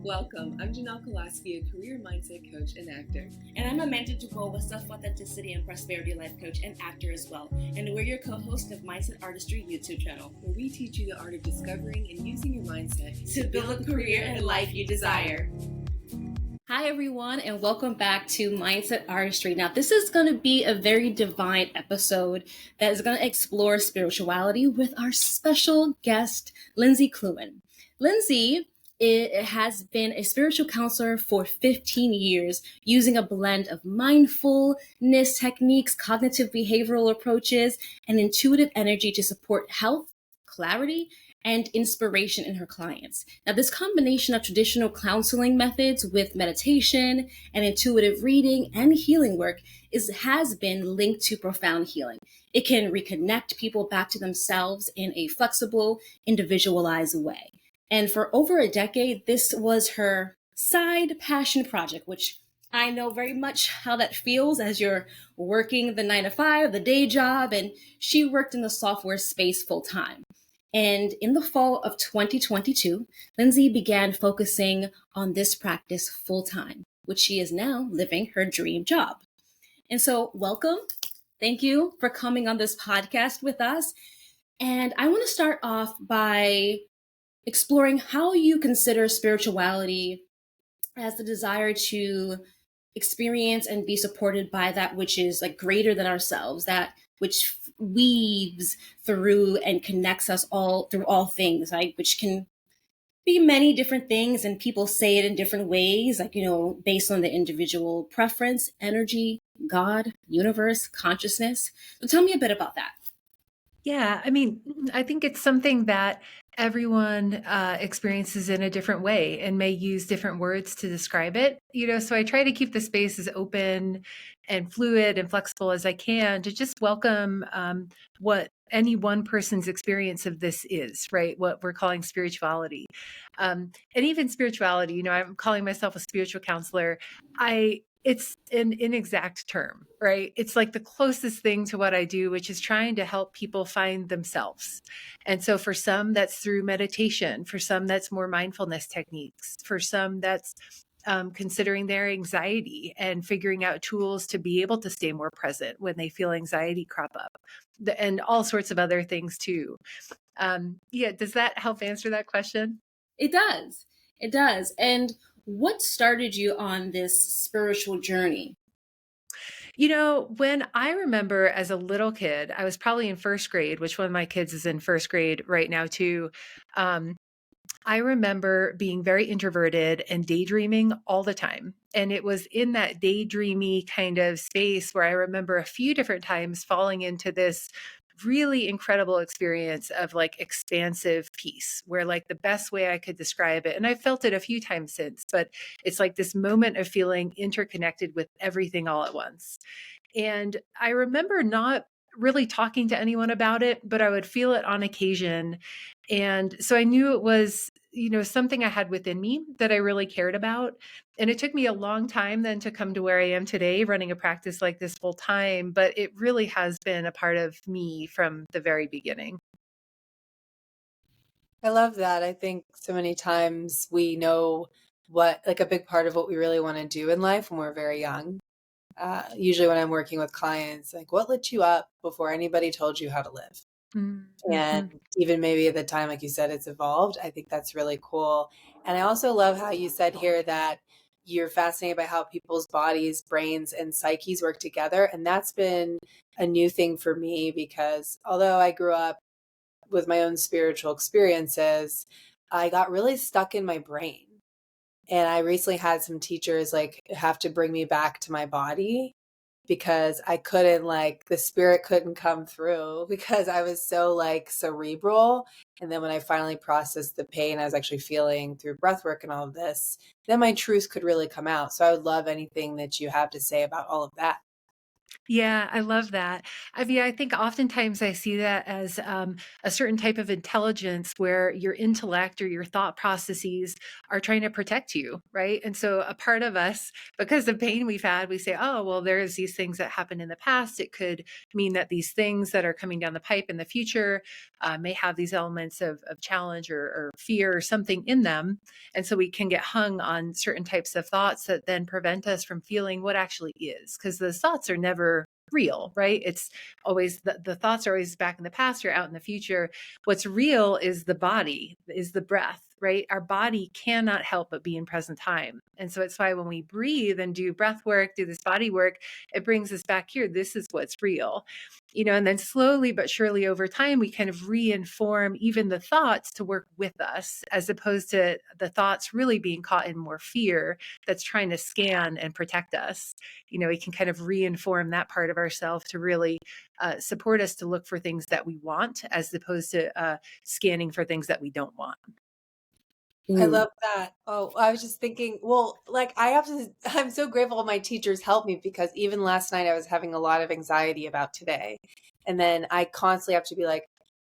Welcome. I'm Janelle Kolaski, a career mindset coach and actor. And I'm Amanda Dubois, a self-authenticity and prosperity life coach and actor as well. And we're your co-host of Mindset Artistry YouTube channel, where we teach you the art of discovering and using your mindset to build a career and life you desire. Hi, everyone, and welcome back to Mindset Artistry. Now, this is going to be a very divine episode that is going to explore spirituality with our special guest, Lindsay Kluin. Lindsay has been a spiritual counselor for 15 years, using a blend of mindfulness techniques, cognitive behavioral approaches, and intuitive energy to support health, clarity, and inspiration in her clients. Now, this combination of traditional counseling methods with meditation and intuitive reading and healing work has been linked to profound healing. It can reconnect people back to themselves in a flexible, individualized way. And for over a decade, this was her side passion project, which I know very much how that feels as you're working the 9-to-5, the day job, and she worked in the software space full time. And in the fall of 2022, Lindsay began focusing on this practice full time, which she is now living her dream job. And so welcome. Thank you for coming on this podcast with us. And I want to start off by exploring how you consider spirituality as the desire to experience and be supported by that which is like greater than ourselves, that which weaves through and connects us all through all things, like which can be many different things, and people say it in different ways, like, based on the individual preference, energy, God, universe, consciousness. So tell me a bit about that. Yeah, I think it's something that everyone experiences in a different way and may use different words to describe it. So I try to keep the space as open and fluid and flexible as I can to just welcome what any one person's experience of this is, right? What we're calling spirituality. And even spirituality, I'm calling myself a spiritual counselor. It's an inexact term, right? It's like the closest thing to what I do, which is trying to help people find themselves. And so for some, that's through meditation. For some, that's more mindfulness techniques. For some, that's considering their anxiety and figuring out tools to be able to stay more present when they feel anxiety crop up, and all sorts of other things too. Does that help answer that question? It does. It does. And what started you on this spiritual journey? When I remember as a little kid, I was probably in first grade, which one of my kids is in first grade right now too. I remember being very introverted and daydreaming all the time. And it was in that daydreamy kind of space where I remember a few different times falling into this really incredible experience of like expansive peace, where like the best way I could describe it, and I felt it a few times since, but it's like this moment of feeling interconnected with everything all at once. And I remember not really talking to anyone about it, but I would feel it on occasion. And so I knew it was, something I had within me that I really cared about. And it took me a long time then to come to where I am today, running a practice like this full time, but it really has been a part of me from the very beginning. I love that. I think so many times we know what, like a big part of what we really want to do in life when we're very young. Usually when I'm working with clients, like what lit you up before anybody told you how to live? Mm-hmm. And even maybe at the time, like you said, it's evolved. I think that's really cool. And I also love how you said here that you're fascinated by how people's bodies, brains, and psyches work together. And that's been a new thing for me, because although I grew up with my own spiritual experiences, I got really stuck in my brain. And I recently had some teachers like have to bring me back to my body, because I couldn't, like, the spirit couldn't come through because I was so like cerebral. And then when I finally processed the pain I was actually feeling through breath work and all of this, then my truth could really come out. So I would love anything that you have to say about all of that. Yeah, I love that. I think oftentimes I see that as a certain type of intelligence where your intellect or your thought processes are trying to protect you, right? And so a part of us, because of pain we've had, we say, oh, well, there's these things that happened in the past. It could mean that these things that are coming down the pipe in the future may have these elements of challenge or fear or something in them. And so we can get hung on certain types of thoughts that then prevent us from feeling what actually is, because those thoughts are never real, right? It's always the thoughts are always back in the past or out in the future. What's real is the body, is the breath, right? Our body cannot help but be in present time. And so it's why when we breathe and do breath work, do this body work, it brings us back here. This is what's real. And then slowly but surely over time, we kind of re-inform even the thoughts to work with us, as opposed to the thoughts really being caught in more fear that's trying to scan and protect us. We can kind of re-inform that part of ourselves to really support us to look for things that we want, as opposed to scanning for things that we don't want. I love that. Oh, I was just thinking, well, like I'm so grateful my teachers helped me, because even last night I was having a lot of anxiety about today. And then I constantly have to be like,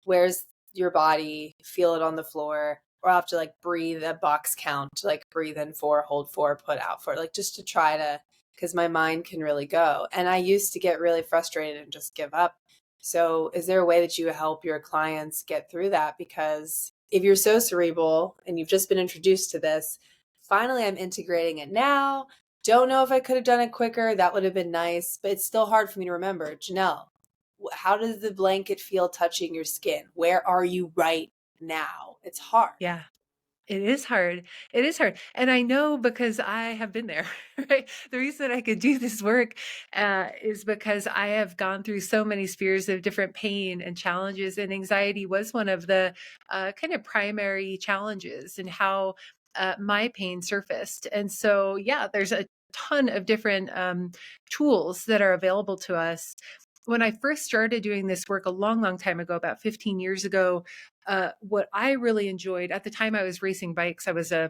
where's your body? Feel it on the floor. Or I'll have to like breathe a box count, like breathe in 4, hold 4, put out 4, like just to try to, because my mind can really go. And I used to get really frustrated and just give up. So is there a way that you help your clients get through that? Because if you're so cerebral and you've just been introduced to this, finally I'm integrating it now. Don't know if I could have done it quicker. That would have been nice, but it's still hard for me to remember. Janelle, how does the blanket feel touching your skin? Where are you right now? It's hard. Yeah. It is hard. It is hard. And I know, because I have been there, right? The reason I could do this work is because I have gone through so many spheres of different pain and challenges, and anxiety was one of the kind of primary challenges in how my pain surfaced. And so, yeah, there's a ton of different tools that are available to us. When I first started doing this work a long, long time ago, about 15 years ago, what I really enjoyed at the time, I was racing bikes. I was a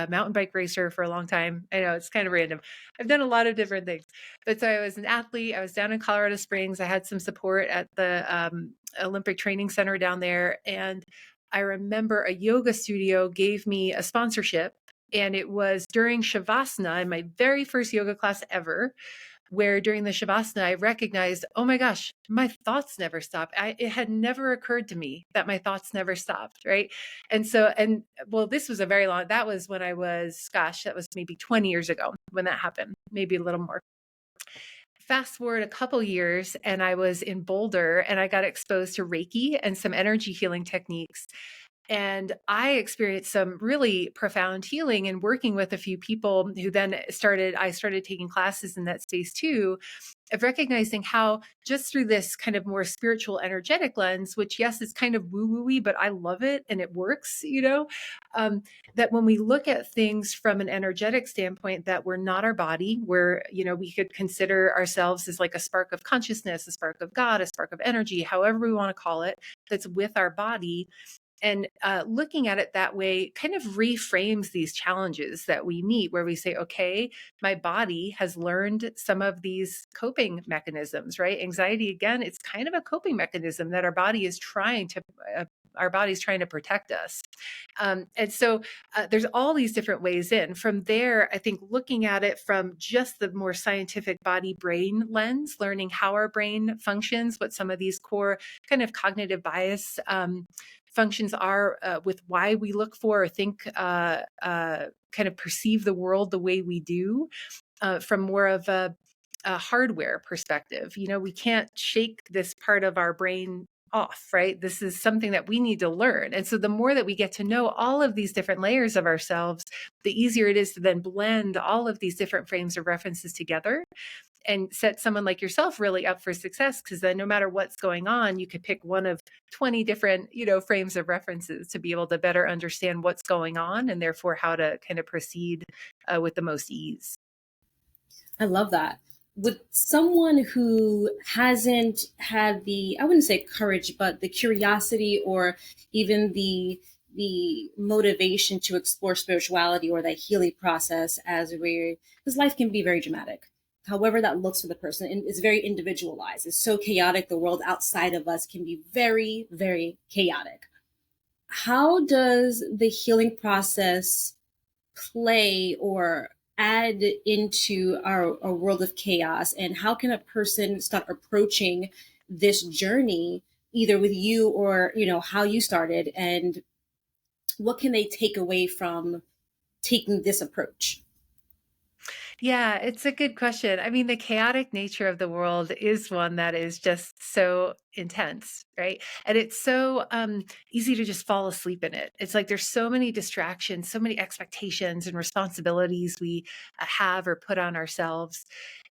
mountain bike racer for a long time. I know it's kind of random. I've done a lot of different things, but so I was an athlete. I was down in Colorado Springs. I had some support at the Olympic Training Center down there. And I remember a yoga studio gave me a sponsorship, and it was during Shavasana in my very first yoga class ever, where during the Shavasana, I recognized, oh my gosh, my thoughts never stop. It had never occurred to me that my thoughts never stopped, right? And so, well, this was that was when I was, that was maybe 20 years ago when that happened, maybe a little more. Fast forward a couple years, and I was in Boulder, and I got exposed to Reiki and some energy healing techniques. And I experienced some really profound healing and working with a few people who then I started taking classes in that space too, of recognizing how just through this kind of more spiritual energetic lens, which yes, is kind of woo-woo-y, but I love it and it works, that when we look at things from an energetic standpoint, that we're not our body, we could consider ourselves as like a spark of consciousness, a spark of God, a spark of energy, however we want to call it, that's with our body. And looking at it that way kind of reframes these challenges that we meet, where we say, okay, my body has learned some of these coping mechanisms, right? Anxiety, again, it's kind of a coping mechanism that our body is trying to protect us. And so there's all these different ways in. From there, I think looking at it from just the more scientific body-brain lens, learning how our brain functions, what some of these core kind of cognitive bias functions are with why we look for or think, kind of perceive the world the way we do, from more of a hardware perspective. We can't shake this part of our brain off, right? This is something that we need to learn. And so the more that we get to know all of these different layers of ourselves, the easier it is to then blend all of these different frames of references together and set someone like yourself really up for success, because then no matter what's going on, you could pick one of 20 different, frames of references to be able to better understand what's going on, and therefore how to kind of proceed with the most ease. I love that. With someone who hasn't had I wouldn't say courage, but the curiosity or even the motivation to explore spirituality or that healing process, because life can be very dramatic. However that looks for the person, and it's very individualized. It's so chaotic. The world outside of us can be very, very chaotic. How does the healing process play or add into our world of chaos? And how can a person start approaching this journey either with you or, how you started, and what can they take away from taking this approach? Yeah, it's a good question. I mean, the chaotic nature of the world is one that is just so intense, right? And it's so easy to just fall asleep in it. It's like there's so many distractions, so many expectations and responsibilities we have or put on ourselves.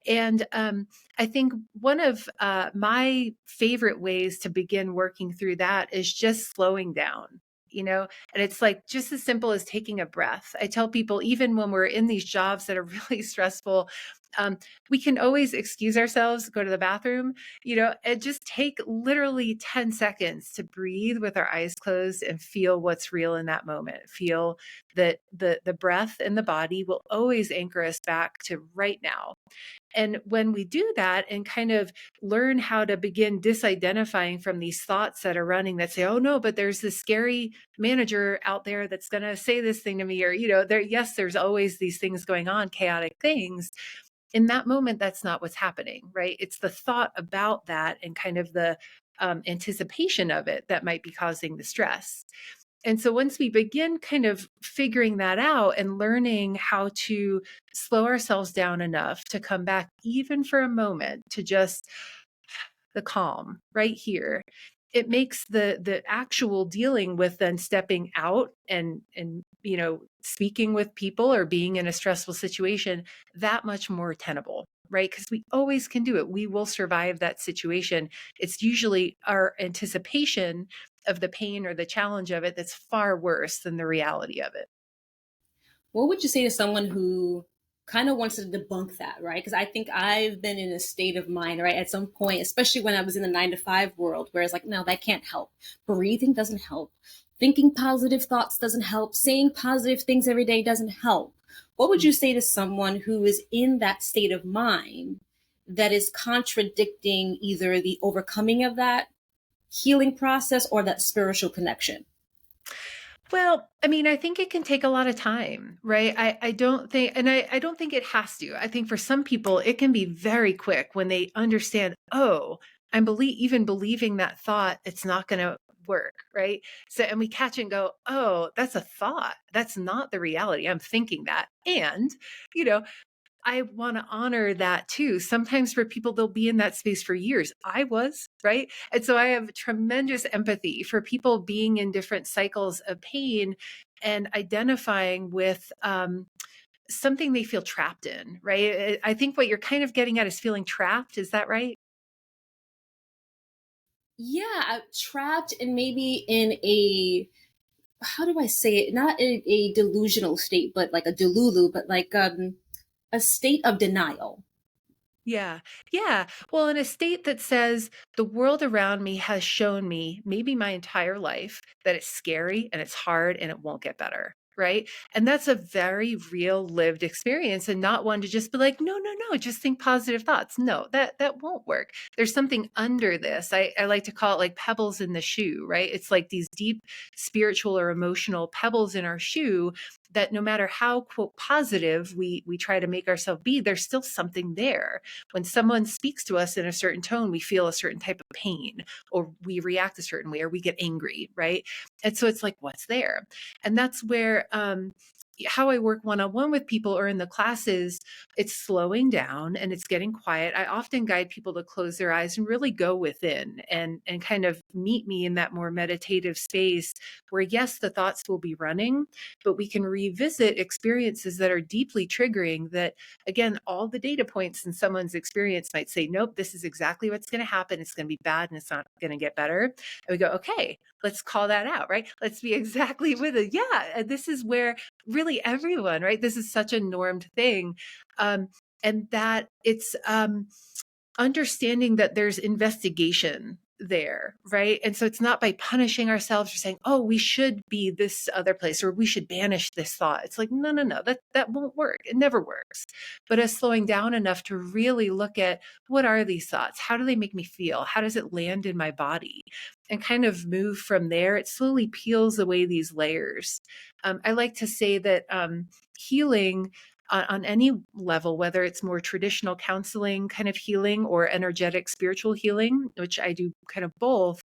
And I think one of my favorite ways to begin working through that is just slowing down. And it's like just as simple as taking a breath. I tell people, even when we're in these jobs that are really stressful, um, we can always excuse ourselves, go to the bathroom, and just take literally 10 seconds to breathe with our eyes closed and feel what's real in that moment. Feel that the breath and the body will always anchor us back to right now. And when we do that and kind of learn how to begin disidentifying from these thoughts that are running that say, oh no, but there's this scary manager out there that's going to say this thing to me, or, yes, there's always these things going on, chaotic things. In that moment, that's not what's happening, right? It's the thought about that and kind of the anticipation of it that might be causing the stress. And so once we begin kind of figuring that out and learning how to slow ourselves down enough to come back even for a moment to just the calm right here, it makes the actual dealing with then stepping out and speaking with people or being in a stressful situation that much more tenable, right? Because we always can do it. We will survive that situation. It's usually our anticipation of the pain or the challenge of it that's far worse than the reality of it. What would you say to someone who kind of wants to debunk that, right? Because I think I've been in a state of mind, right, at some point, especially when I was in the 9 to 5 world, where it's like, no, that can't help. Breathing doesn't help. Thinking positive thoughts doesn't help. Saying positive things every day doesn't help. What would you say to someone who is in that state of mind that is contradicting either the overcoming of that healing process or that spiritual connection? Well, I mean, I think it can take a lot of time, right? I don't think, and I don't think it has to. I think for some people, it can be very quick when they understand, oh, even believing that thought, it's not going to work, right? So, and we catch and go, oh, that's a thought. That's not the reality. I'm thinking that. And, you know, I want to honor that too. Sometimes for people, they'll be in that space for years. I was, right? And so I have tremendous empathy for people being in different cycles of pain and identifying with something they feel trapped in, right? I think what you're kind of getting at is feeling trapped. Is that right? Yeah, trapped and maybe in a, how do I say it? Not in a delusional state, but like a delulu, but like a state of denial. Yeah. Yeah. Well, in a state that says the world around me has shown me, maybe my entire life, that it's scary and it's hard and it won't get better. Right. And that's a very real lived experience and not one to just be like, no, no, no, just think positive thoughts. No, that won't work. There's something under this. I like to call it like pebbles in the shoe, right? It's like these deep spiritual or emotional pebbles in our shoe that no matter how quote positive we try to make ourselves be, there's still something there. When someone speaks to us in a certain tone, we feel a certain type of pain or we react a certain way or we get angry, right? And so it's like, what's there? And that's where how I work one-on-one with people or in the classes, it's slowing down and it's getting quiet. I often guide people to close their eyes and really go within and kind of meet me in that more meditative space where yes, the thoughts will be running, but we can revisit experiences that are deeply triggering that again, all the data points in someone's experience might say, nope, this is exactly what's going to happen. It's going to be bad and it's not going to get better. And we go, okay, let's call that out, right? Let's be exactly with it. Yeah. And this is where really everyone, right? This is such a normed thing. And that it's understanding that there's investigation there, right? And so it's not by punishing ourselves or saying, oh, we should be this other place or we should banish this thought. It's like, no, no, no, that won't work. It never works. But us slowing down enough to really look at what are these thoughts? How do they make me feel? How does it land in my body? And kind of move from there. It slowly peels away these layers. I like to say that healing on any level, whether it's more traditional counseling kind of healing or energetic spiritual healing, which I do kind of both,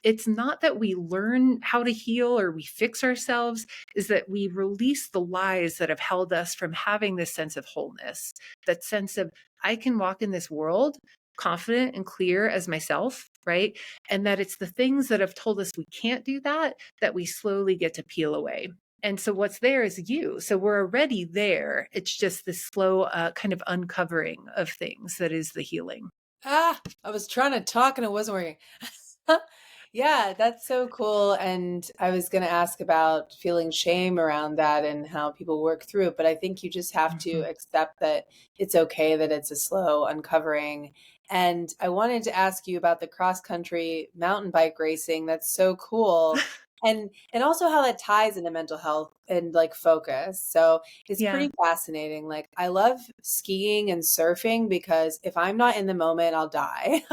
it's not that we learn how to heal or we fix ourselves, is that we release the lies that have held us from having this sense of wholeness, that sense of, I can walk in this world confident and clear as myself, right? And that it's the things that have told us we can't do that, that we slowly get to peel away. And so what's there is you. So we're already there. It's just this slow kind of uncovering of things that is the healing. I was trying to talk and it wasn't working. Yeah, that's so cool. And I was going to ask about feeling shame around that and how people work through it. But I think you just have to accept that it's okay that it's a slow uncovering. And I wanted to ask you about the cross country mountain bike racing. That's so cool. And also how that ties into mental health and like focus. So it's Yeah. pretty fascinating. Like I love skiing and surfing because if I'm not in the moment, I'll die.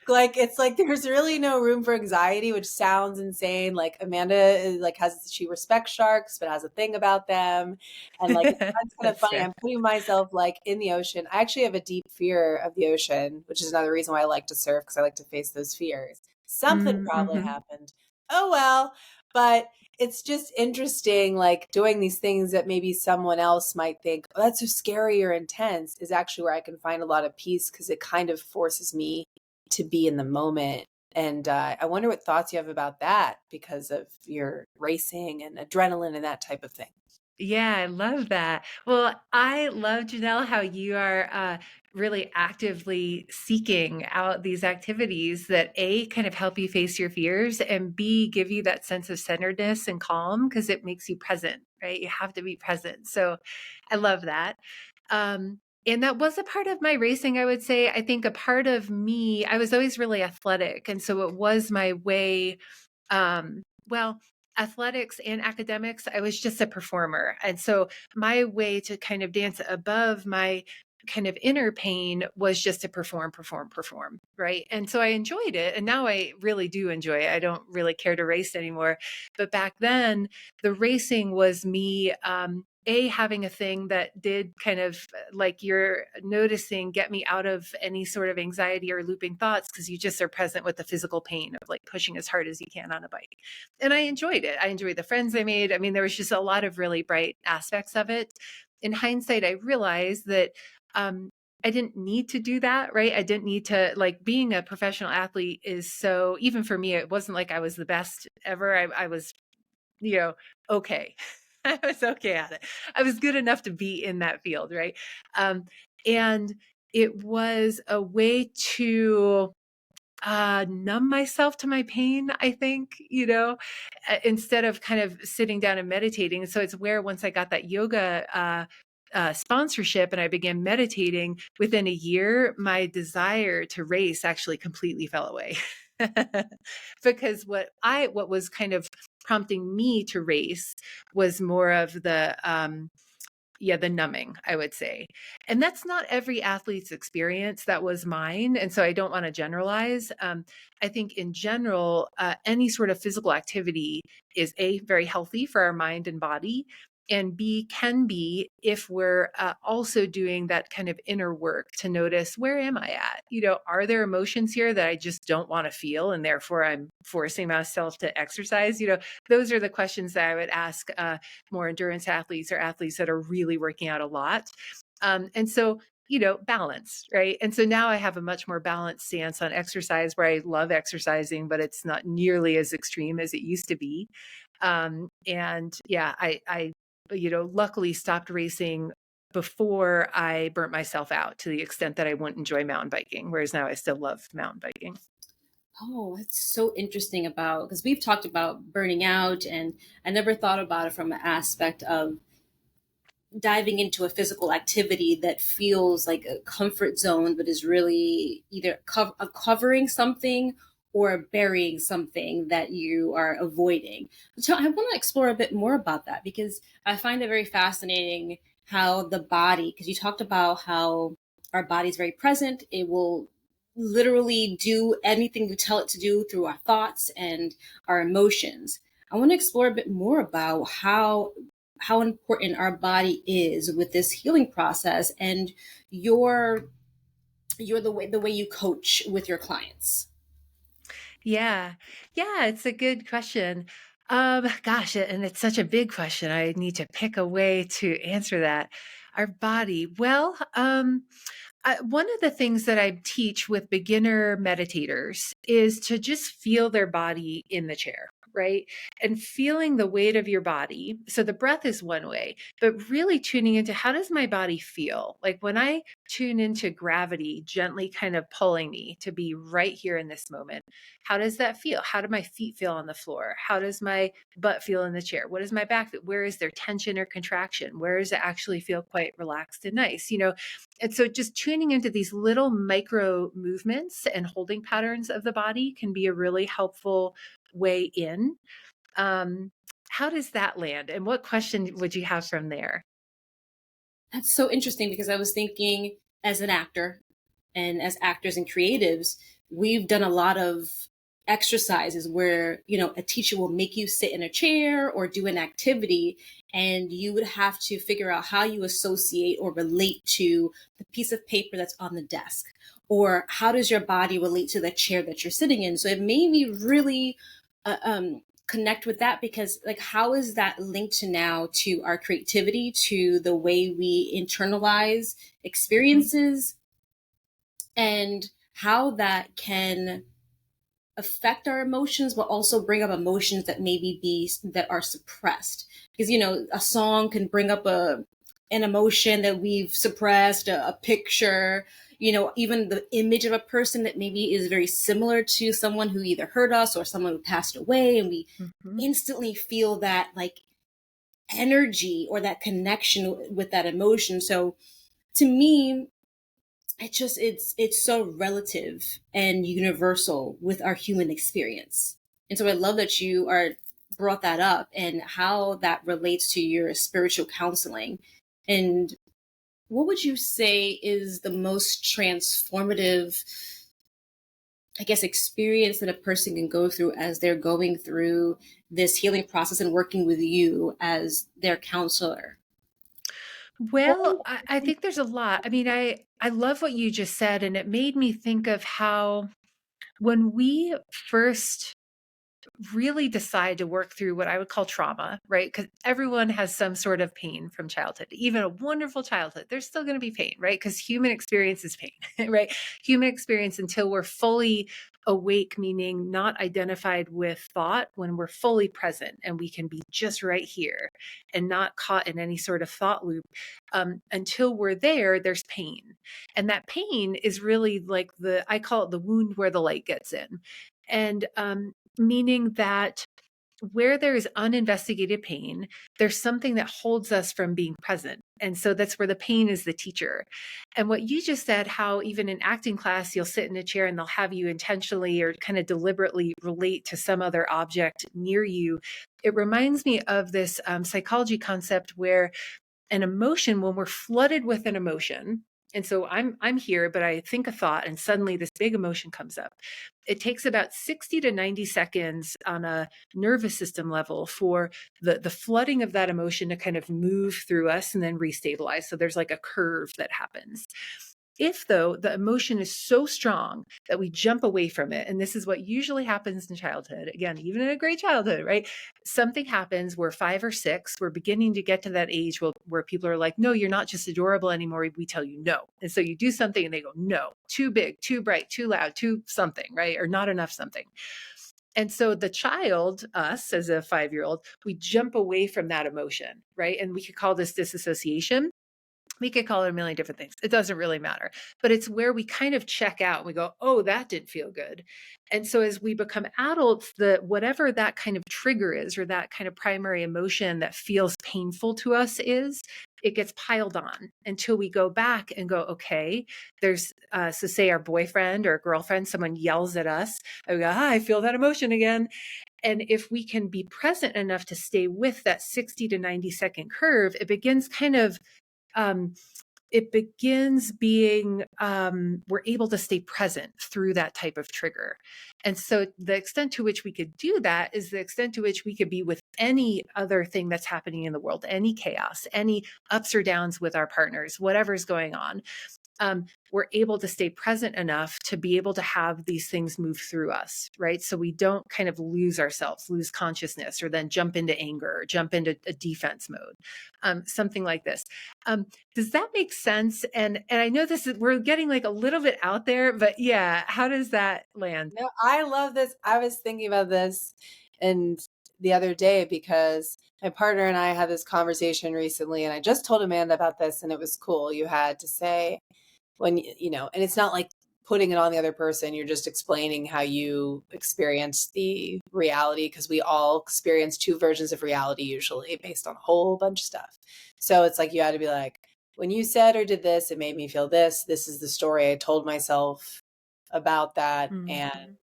Like it's like there's really no room for anxiety, which sounds insane. Like Amanda is like she respects sharks, but has a thing about them. And like that's kind of That's funny. fair. I'm putting myself like in the ocean. I actually have a deep fear of the ocean, which is another reason why I like to surf because I like to face those fears. Something probably Mm-hmm. happened. Oh well, but it's just interesting, like doing these things that maybe someone else might think, oh, that's so scary or intense, is actually where I can find a lot of peace because it kind of forces me to be in the moment. And I wonder what thoughts you have about that because of your racing and adrenaline and that type of thing. Yeah, I love that. Well, I love, Janelle, how you are really actively seeking out these activities that A, kind of help you face your fears, and B, give you that sense of centeredness and calm because it makes you present, right? You have to be present. So I love that. And that was a part of my racing, I would say. I think a part of me, I was always really athletic. And so it was my way, well, athletics and academics, I was just a performer. And so my way to kind of dance above my kind of inner pain was just to perform, perform, perform. Right. And so I enjoyed it. And now I really do enjoy it. I don't really care to race anymore. But back then, the racing was me, having a thing that did kind of like you're noticing, get me out of any sort of anxiety or looping thoughts because you just are present with the physical pain of like pushing as hard as you can on a bike. And I enjoyed it. I enjoyed the friends I made. I mean, there was just a lot of really bright aspects of it. In hindsight, I realized that I didn't need to do that, right? I didn't need to, like, being a professional athlete is so, even for me, it wasn't like I was the best ever. I was, okay. I was okay at it. I was good enough to be in that field, right? And it was a way to numb myself to my pain, I think, instead of kind of sitting down and meditating. So it's where once I got that yoga sponsorship and I began meditating, within a year, my desire to race actually completely fell away. Because what was kind of prompting me to race was more of the numbing, I would say. And that's not every athlete's experience. That was mine. And so I don't want to generalize. I think in general, any sort of physical activity is A, very healthy for our mind and body, and B, can be if we're also doing that kind of inner work to notice, where am I at? Are there emotions here that I just don't want to feel and therefore I'm forcing myself to exercise? Those are the questions that I would ask more endurance athletes or athletes that are really working out a lot. And so, balance, right? And so now I have a much more balanced stance on exercise where I love exercising, but it's not nearly as extreme as it used to be. And yeah, I luckily stopped racing before I burnt myself out to the extent that I wouldn't enjoy mountain biking, whereas now I still love mountain biking. Oh, that's so interesting about because we've talked about burning out, and I never thought about it from an aspect of diving into a physical activity that feels like a comfort zone, but is really either covering something or burying something that you are avoiding. So I want to explore a bit more about that because I find it very fascinating how the body, because you talked about how our body is very present. It will literally do anything we tell it to do through our thoughts and our emotions. I want to explore a bit more about how important our body is with this healing process, and your the way you coach with your clients. Yeah. Yeah, it's a good question. Gosh, and it's such a big question. I need to pick a way to answer that. Our body. Well, one of the things that I teach with beginner meditators is to just feel their body in the chair, right? And feeling the weight of your body. So the breath is one way, but really tuning into how does my body feel? Like when I tune into gravity gently kind of pulling me to be right here in this moment, how does that feel? How do my feet feel on the floor? How does my butt feel in the chair? What does my back feel? Where is there tension or contraction? Where does it actually feel quite relaxed and nice? And so just tuning into these little micro movements and holding patterns of the body can be a really helpful way in. How does that land? And what question would you have from there? That's so interesting because I was thinking, as an actor and as actors and creatives, we've done a lot of exercises where, a teacher will make you sit in a chair or do an activity, and you would have to figure out how you associate or relate to the piece of paper that's on the desk, or how does your body relate to the chair that you're sitting in. So it made me really connect with that, because like, how is that linked to now to our creativity, to the way we internalize experiences, and how that can affect our emotions, but also bring up emotions that that are suppressed. Because a song can bring up an emotion that we've suppressed, a picture, even the image of a person that maybe is very similar to someone who either hurt us or someone who passed away, and we instantly feel that like energy or that connection with that emotion. So to me, it's so relative and universal with our human experience. And so I love that you are brought that up and how that relates to your spiritual counseling. And what would you say is the most transformative, I guess, experience that a person can go through as they're going through this healing process and working with you as their counselor? Well, I think there's a lot. I mean, I love what you just said, and it made me think of how when we first really decide to work through what I would call trauma, right? Because everyone has some sort of pain from childhood, even a wonderful childhood. There's still going to be pain, right? Because human experience is pain, right? Human experience until we're fully awake, meaning not identified with thought, when we're fully present and we can be just right here and not caught in any sort of thought loop. Until we're there, there's pain. And that pain is really like I call it the wound where the light gets in. And meaning that where there is uninvestigated pain, there's something that holds us from being present. And so that's where the pain is the teacher. And what you just said, how even in acting class, you'll sit in a chair and they'll have you intentionally or kind of deliberately relate to some other object near you. It reminds me of this psychology concept where an emotion, when we're flooded with an emotion, and so I'm here, but I think a thought and suddenly this big emotion comes up. It takes about 60 to 90 seconds on a nervous system level for the flooding of that emotion to kind of move through us and then restabilize. So there's like a curve that happens. If, though, the emotion is so strong that we jump away from it, and this is what usually happens in childhood, again, even in a great childhood, right? Something happens, we're 5 or 6, we're beginning to get to that age where people are like, no, you're not just adorable anymore. We tell you no. And so you do something and they go, no, too big, too bright, too loud, too something, right? Or not enough something. And so the child, us as a 5-year-old, we jump away from that emotion, right? And we could call this disassociation. We could call it a million different things. It doesn't really matter. But it's where we kind of check out. We go, oh, that didn't feel good. And so as we become adults, whatever that kind of trigger is, or that kind of primary emotion that feels painful to us is, it gets piled on until we go back and go, okay, there's, so say our boyfriend or girlfriend, someone yells at us. I go, I feel that emotion again. And if we can be present enough to stay with that 60 to 90 second curve, it begins kind of it begins being, we're able to stay present through that type of trigger. And so the extent to which we could do that is the extent to which we could be with any other thing that's happening in the world, any chaos, any ups or downs with our partners, whatever's going on. We're able to stay present enough to be able to have these things move through us, right? So we don't kind of lose ourselves, lose consciousness, or then jump into anger, or jump into a defense mode, something like this. Does that make sense? And I know we're getting like a little bit out there, but yeah, how does that land? No, I love this. I was thinking about this and the other day because my partner and I had this conversation recently, and I just told Amanda about this, and it was cool. You had to say when and it's not like putting it on the other person. You're just explaining how you experience the reality, because we all experience two versions of reality usually based on a whole bunch of stuff. So it's like you had to be like, when you said or did this, it made me feel this. This is the story I told myself about that. And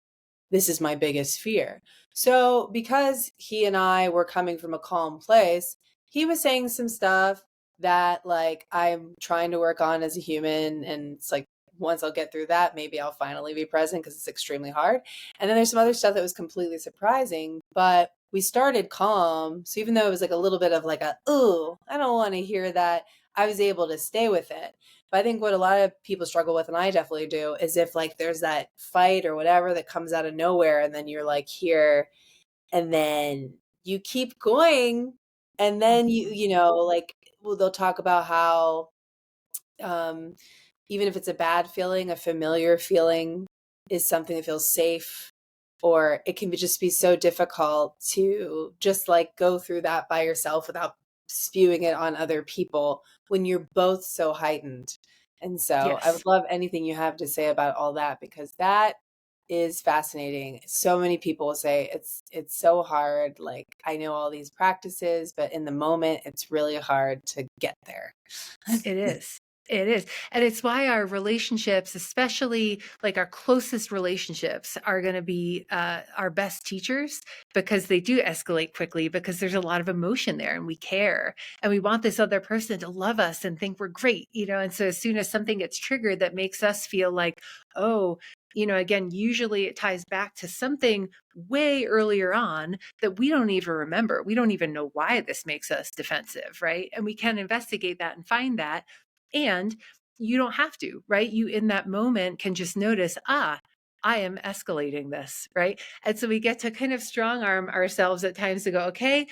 this is my biggest fear. So because he and I were coming from a calm place, he was saying some stuff that like I'm trying to work on as a human. And it's like, once I'll get through that, maybe I'll finally be present, because it's extremely hard. And then there's some other stuff that was completely surprising, but we started calm. So even though it was like a little bit of like ooh, I don't want to hear that, I was able to stay with it. But I think what a lot of people struggle with, and I definitely do, is if like there's that fight or whatever that comes out of nowhere, and then you're like here, and then you keep going, and then like, well, they'll talk about how even if it's a bad feeling, a familiar feeling is something that feels safe, or it can just be so difficult to just like go through that by yourself without spewing it on other people when you're both so heightened. And so I would love anything you have to say about all that, because that is fascinating. So many people say it's so hard. Like, I know all these practices, but in the moment, it's really hard to get there. It is. It is. And it's why our relationships, especially like our closest relationships, are going to be our best teachers, because they do escalate quickly, because there's a lot of emotion there and we care and we want this other person to love us and think we're great, And so as soon as something gets triggered that makes us feel like, oh, again, usually it ties back to something way earlier on that we don't even remember. We don't even know why this makes us defensive, right? And we can investigate that and find that. And you don't have to, right? You in that moment can just notice, I am escalating this, right? And so we get to kind of strong arm ourselves at times to go, okay,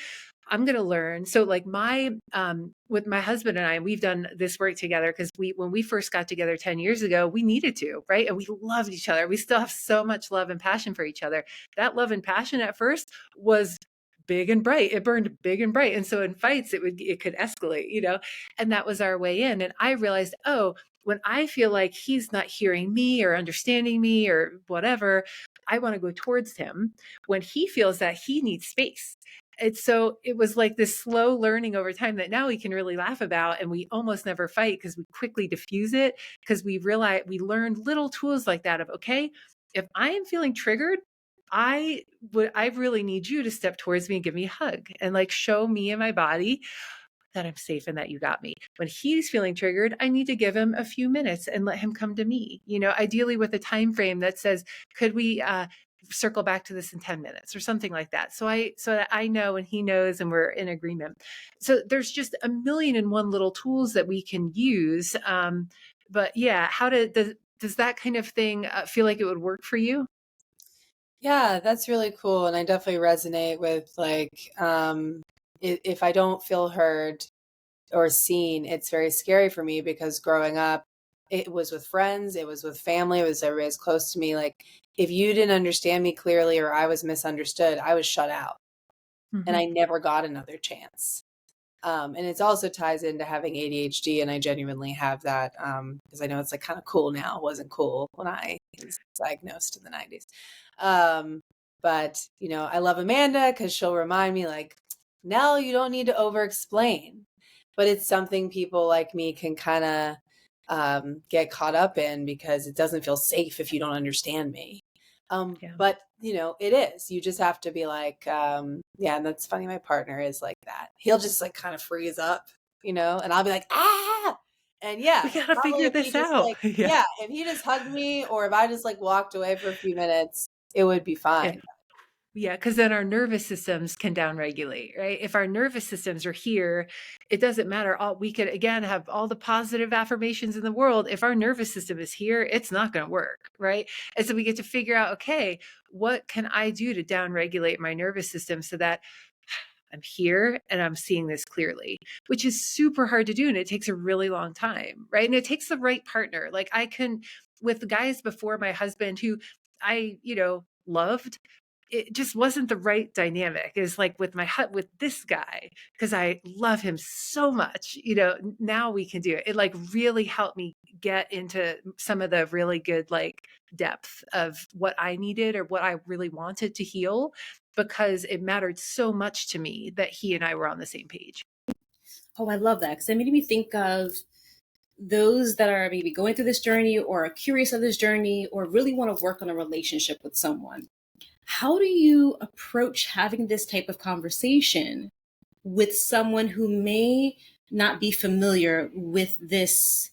I'm going to learn. So like with my husband and I, we've done this work together because when we first got together 10 years ago, we needed to, right? And we loved each other. We still have so much love and passion for each other. That love and passion at first was big and bright. It burned big and bright. And so in fights, it could escalate, and that was our way in. And I realized, oh, when I feel like he's not hearing me or understanding me or whatever, I want to go towards him when he feels that he needs space. And so it was like this slow learning over time that now we can really laugh about, and we almost never fight because we quickly diffuse it, because we learned little tools like that of, okay, if I am feeling triggered, I really need you to step towards me and give me a hug and like show me in my body that I'm safe and that you got me. When he's feeling triggered, I need to give him a few minutes and let him come to me, ideally with a time frame that says, could we circle back to this in 10 minutes or something like that. So that I know and he knows and we're in agreement. So there's just a million and one little tools that we can use. But yeah, does that kind of thing feel like it would work for you? Yeah, that's really cool. And I definitely resonate with like, if I don't feel heard or seen, it's very scary for me, because growing up, it was with friends, it was with family, it was everybody's close to me. Like, if you didn't understand me clearly or I was misunderstood, I was shut out, and I never got another chance. And it also ties into having ADHD, and I genuinely have that, because I know it's like kind of cool now. It wasn't cool when I was diagnosed in the 90s. But I love Amanda because she'll remind me like, Nell, you don't need to over explain. But it's something people like me can kind of get caught up in, because it doesn't feel safe if you don't understand me. But it is. You just have to be like, and that's funny. My partner is like that. He'll just like kind of freeze up, and I'll be like, ah, And yeah, We gotta probably figure if he this just out. like, Yeah. yeah, if he just hugged me or if I just like walked away for a few minutes, it would be Yeah. fine. Yeah, because then our nervous systems can downregulate, right? If our nervous systems are here, it doesn't matter. We could again have all the positive affirmations in the world. If our nervous system is here, it's not going to work, right? And so we get to figure out, okay, what can I do to downregulate my nervous system so that I'm here and I'm seeing this clearly, which is super hard to do. And it takes a really long time, right? And it takes the right partner. Like I can, with the guys before my husband who I, loved, it just wasn't the right dynamic. It's like with with this guy, because I love him so much, now we can do it. It like really helped me get into some of the really good like depth of what I needed or what I really wanted to heal, because it mattered so much to me that he and I were on the same page. Oh, I love that, because it made me think of those that are maybe going through this journey or are curious of this journey or really want to work on a relationship with someone. How do you approach having this type of conversation with someone who may not be familiar with this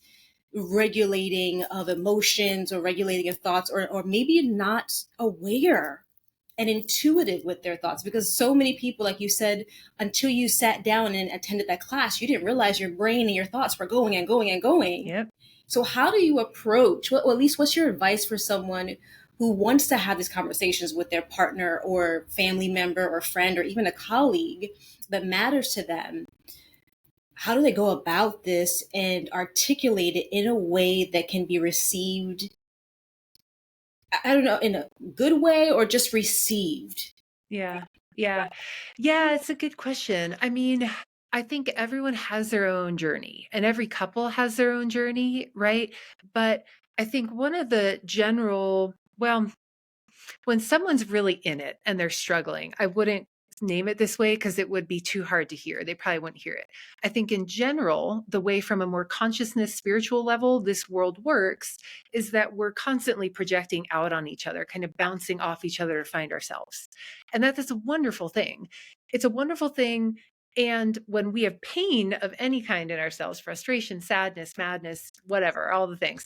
regulating of emotions or regulating of thoughts, or maybe not aware and intuitive with their thoughts? Because so many people, like you said, until you sat down and attended that class, you didn't realize your brain and your thoughts were going and going and going. Yep. So how do you approach, well, at least what's your advice for someone who wants to have these conversations with their partner or family member or friend or even a colleague that matters to them? How do they go about this and articulate it in a way that can be received, I don't know, in a good way or just received? Yeah. Yeah. Yeah. It's a good question. I mean, I think everyone has their own journey and every couple has their own journey, right? But I think one of the general, well, when someone's really in it and they're struggling, I wouldn't name it this way because it would be too hard to hear. They probably wouldn't hear it. I think in general, the way from a more consciousness, spiritual level, this world works is that we're constantly projecting out on each other, kind of bouncing off each other to find ourselves. And that is a wonderful thing. It's a wonderful thing. And when we have pain of any kind in ourselves, frustration, sadness, madness, whatever, all the things,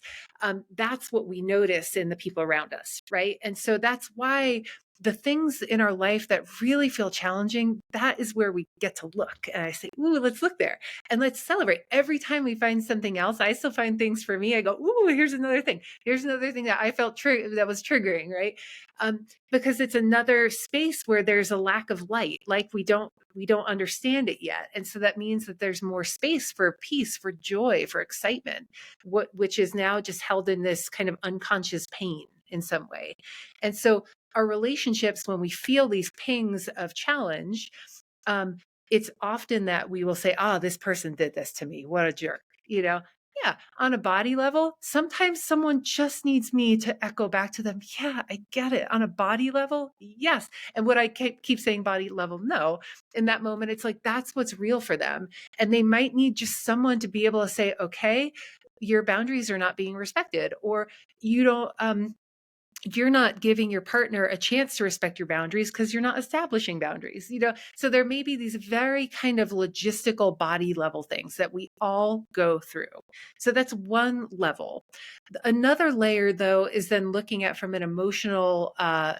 that's what we notice in the people around us, right? And so that's why the things in our life that really feel challenging, that is where we get to look. And I say, ooh, let's look there and let's celebrate. Every time we find something else, I still find things for me. I go, ooh, here's another thing. Here's another thing that I felt that was triggering, right? Because it's another space where there's a lack of light, like we don't understand it yet. And so that means that there's more space for peace, for joy, for excitement, which is now just held in this kind of unconscious pain in some way. And so our relationships, when we feel these pings of challenge, it's often that we will say, this person did this to me. What a jerk, Yeah, on a body level, sometimes someone just needs me to echo back to them. Yeah, I get it. On a body level, yes. And what I keep saying body level, no. In that moment, it's like, that's what's real for them. And they might need just someone to be able to say, okay, your boundaries are not being respected, or you don't, you're not giving your partner a chance to respect your boundaries because you're not establishing boundaries, So there may be these very kind of logistical body level things that we all go through. So that's one level. Another layer, though, is then looking at from an emotional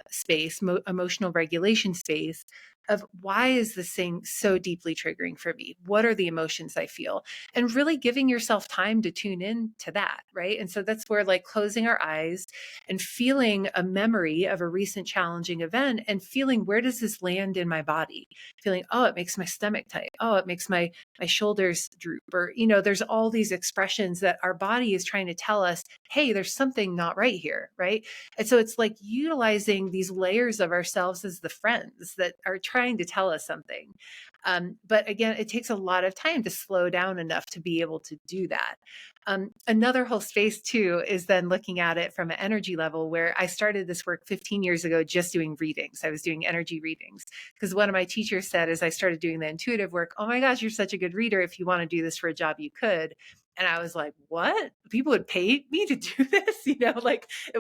space, emotional regulation space, of why is this thing so deeply triggering for me? What are the emotions I feel? And really giving yourself time to tune in to that, right? And so that's where like closing our eyes and feeling a memory of a recent challenging event and feeling, where does this land in my body? Feeling, oh, it makes my stomach tight. Oh, it makes my shoulders droop. Or, there's all these expressions that our body is trying to tell us, hey, there's something not right here, right? And so it's like utilizing these layers of ourselves as the friends that are trying to tell us something. But again, it takes a lot of time to slow down enough to be able to do that. Another whole space too is then looking at it from an energy level, where I started this work 15 years ago, just doing readings. I was doing energy readings because one of my teachers said, as I started doing the intuitive work, oh my gosh, you're such a good reader. If you want to do this for a job, you could. And I was like, what? People would pay me to do this,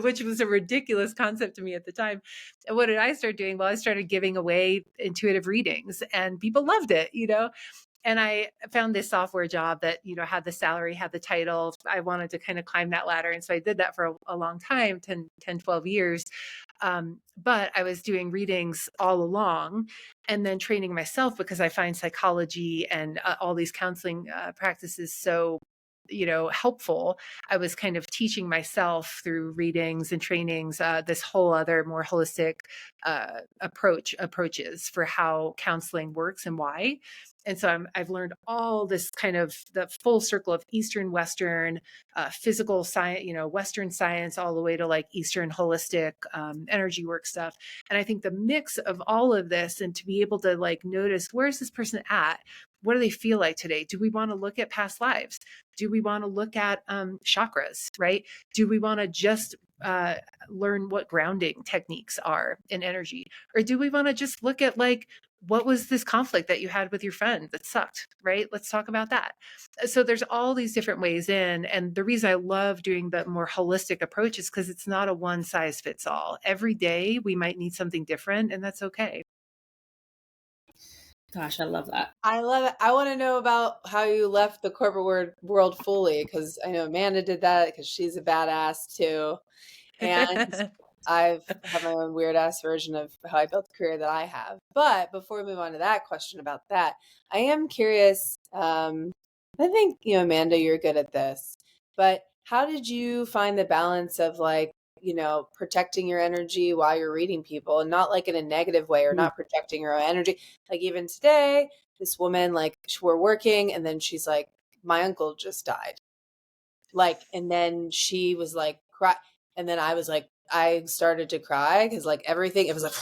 which was a ridiculous concept to me at the time. And what did I start doing? Well, I started giving away intuitive readings and people loved it, And I found this software job that, had the salary, had the title. I wanted to kind of climb that ladder. And so I did that for a long time, 12 years. But I was doing readings all along and then training myself because I find psychology and all these counseling practices so helpful. I was kind of teaching myself through readings and trainings this whole other more holistic approaches for how counseling works and why. And so I've learned all this kind of the full circle of Eastern, Western, physical science, Western science, all the way to like Eastern holistic energy work stuff. And I think the mix of all of this, and to be able to like notice, where's this person at? What do they feel like today? Do we want to look at past lives? Do we want to look at chakras, right? Do we want to just learn what grounding techniques are in energy? Or do we want to just look at like, what was this conflict that you had with your friend that sucked, right? Let's talk about that. So there's all these different ways in. And the reason I love doing the more holistic approach is because it's not a one size fits all. Every day we might need something different, and that's okay. Gosh, I love that. I love it. I want to know about how you left the corporate world fully, because I know Amanda did that because she's a badass too. And I have my own weird ass version of how I built the career that I have. But before we move on to that question about that, I am curious. I think, Amanda, you're good at this, but how did you find the balance of like, protecting your energy while you're reading people, and not like in a negative way or not protecting your own energy? Like even today, this woman, like we're working and then she's like, my uncle just died. Like, and then she was like, cry. And then I was like, I started to cry because like everything, it was like,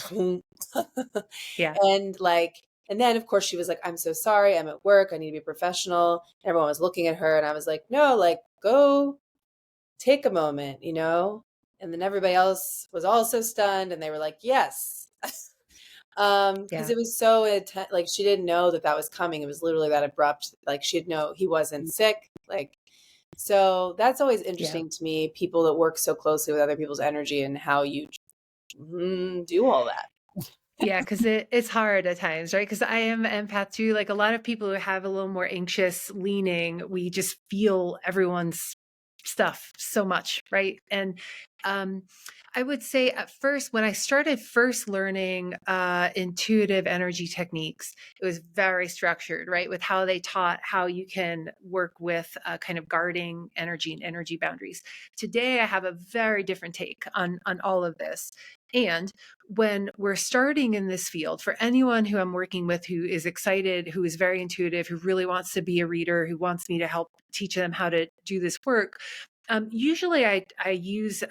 Yeah. And then of course she was like, I'm so sorry. I'm at work. I need to be professional. Everyone was looking at her and I was like, no, like go take a moment, And then everybody else was also stunned and they were like, yes. Because it was so intense. Like she didn't know that was coming. It was literally that abrupt. Like she'd know he wasn't sick. Like, so that's always interesting to me, people that work so closely with other people's energy and how you do all that. Yeah, because it's hard at times, right? Because I am empath too. Like a lot of people who have a little more anxious leaning, we just feel everyone's stuff so much, right? And I would say at first, when I started first learning intuitive energy techniques, it was very structured, right? With how they taught how you can work with kind of guarding energy and energy boundaries. Today, I have a very different take on all of this. And when we're starting in this field, for anyone who I'm working with who is excited, who is very intuitive, who really wants to be a reader, who wants me to help teach them how to do this work, usually I use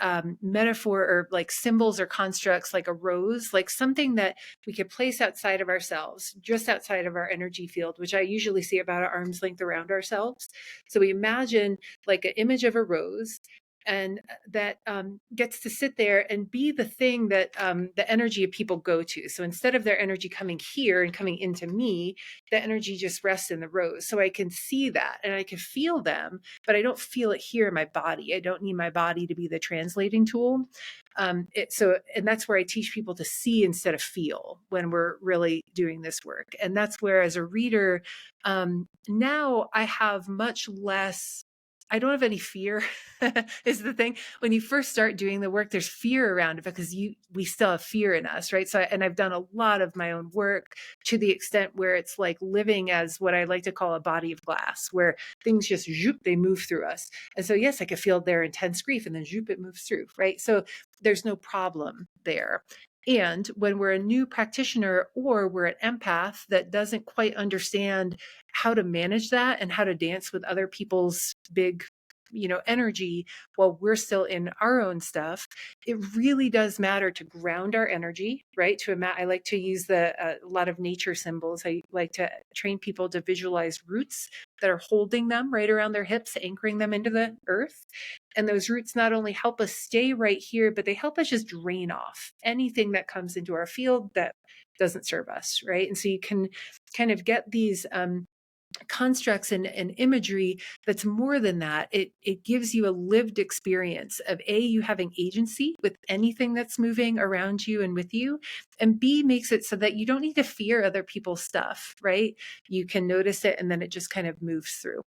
metaphor or like symbols or constructs like a rose, like something that we could place outside of ourselves, just outside of our energy field, which I usually see about an arm's length around ourselves. So we imagine like an image of a rose, and that gets to sit there and be the thing that the energy of people go to. So instead of their energy coming here and coming into me, the energy just rests in the rose. So I can see that and I can feel them, but I don't feel it here in my body. I don't need my body to be the translating tool. And that's where I teach people to see instead of feel when we're really doing this work. And that's where, as a reader, now I have much less. I don't have any fear is the thing. When you first start doing the work, there's fear around it because we still have fear in us, right? So, and I've done a lot of my own work to the extent where it's like living as what I like to call a body of glass, where things just zoop, they move through us. And so, yes, I could feel their intense grief and then zoop, it moves through, right? So there's no problem there. And when we're a new practitioner or we're an empath that doesn't quite understand how to manage that and how to dance with other people's big energy while we're still in our own stuff, it really does matter to ground our energy, right? I like to use a lot of nature symbols. I like to train people to visualize roots that are holding them right around their hips, anchoring them into the earth. And those roots not only help us stay right here, but they help us just drain off anything that comes into our field that doesn't serve us, right? And so you can kind of get these constructs and imagery that's more than that. It gives you a lived experience of A, you having agency with anything that's moving around you and with you, and B, makes it so that you don't need to fear other people's stuff, right? You can notice it and then it just kind of moves through.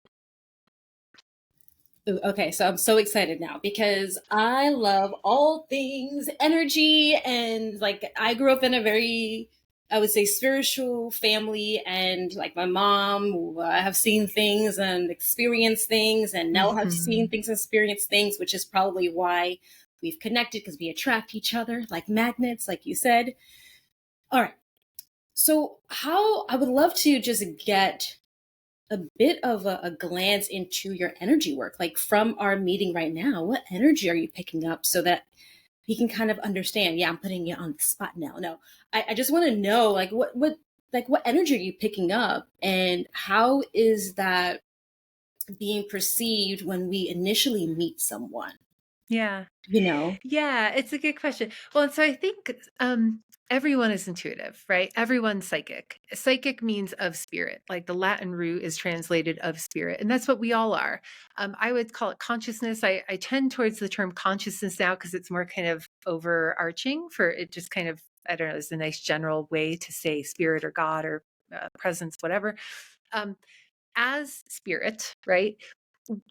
Okay, so I'm so excited now because I love all things energy, and like I grew up in a very, I would say, spiritual family, and like my mom, I have seen things and experienced things, and Nell have seen things and experienced things, which is probably why we've connected, because we attract each other like magnets, like you said. All right, so how I would love to just get a bit of a glance into your energy work, like from our meeting right now. What energy are you picking up so that we can kind of understand? Yeah, I'm putting you on the spot now. No, I just want to know, like, what energy are you picking up, and how is that being perceived when we initially meet someone? Yeah. You know, Yeah, it's a good question. Well, and so I think everyone is intuitive, right? Everyone's psychic. Psychic means of spirit, like the Latin root is translated of spirit, and that's what we all are. I would call it consciousness. I tend towards the term consciousness now because it's more kind of overarching for it, just kind of, I don't know, it's a nice general way to say spirit or God or presence, whatever. Um, as spirit, right?